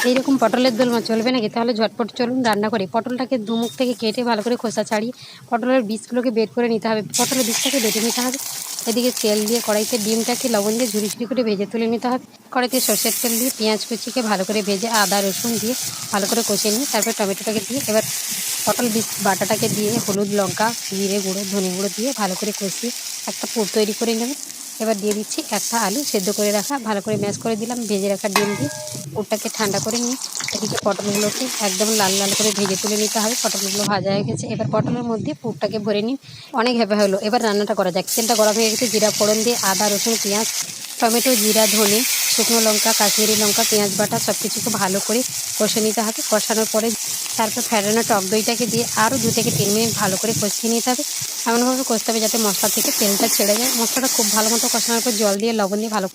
এইরকম পটলের দোলমা চলবে নাকি? তাহলে ঝটপট চলুন রান্না করি। পটলটাকে দুমুখ থেকে কেটে ভালো করে খোসা ছাড়িয়ে পটলের বীজগুলোকে বের করে নিতে হবে। পটলের বীজটাকে বেটে নিতে হবে। এদিকে তেল দিয়ে কড়াইতে ডিমটাকে লবণ দিয়ে ঝুরি ঝুরি করে ভেজে তুলে নিতে হবে। কড়াইতে সর্ষের তেল দিয়ে পেঁয়াজ কুচিকে ভালো করে ভেজে আদা রসুন দিয়ে ভালো করে কষিয়ে নিয়ে তারপর টমেটোটাকে দিয়ে এবার পটল বীজ বাটাটাকে দিয়ে হলুদ লঙ্কা জিরে গুঁড়ো ধনে গুঁড়ো দিয়ে ভালো করে কষিয়ে একটা পুর তৈরি করে নেবে। এবার দিয়ে দিচ্ছি একটা আলু সেদ্ধ করে রাখা, ভালো করে ম্যাশ করে দিলাম। ভেজে রাখা ডিম দিয়ে পুরটাকে ঠান্ডা করে নিয়ে এদিকে পটলগুলোকে একদম লাল লাল করে ভেজে তুলে নিতে হবে। পটলগুলো ভাজা হয়ে গেছে, এবার পটলের মধ্যে পুরটাকে ভরে নিন। অনেক হেভি হলো, এবার রান্নাটা করা যাক। তেলটা গরম হয়ে গেছে, জিরা ফোড়ন দিয়ে আদা রসুন পেঁয়াজ টমেটো জিরা ধনে শুকনো লঙ্কা কাশ্মীরি লঙ্কা পেঁয়াজ বাটা সব কিছুকে ভালো করে কষে নিতে হবে। কষানোর পরে তারপর ফেটানো টক দইটাকে দিয়ে আরও 2 থেকে 3 মিনিট ভালো করে কষিয়ে নিতে হবে। এমনভাবে কষতে হবে যাতে মশলা থেকে তেলটা ছেড়ে যায়। মশলাটা খুব ভালো মতো কষানোর পর জল দিয়ে লবণ দিয়ে ভালো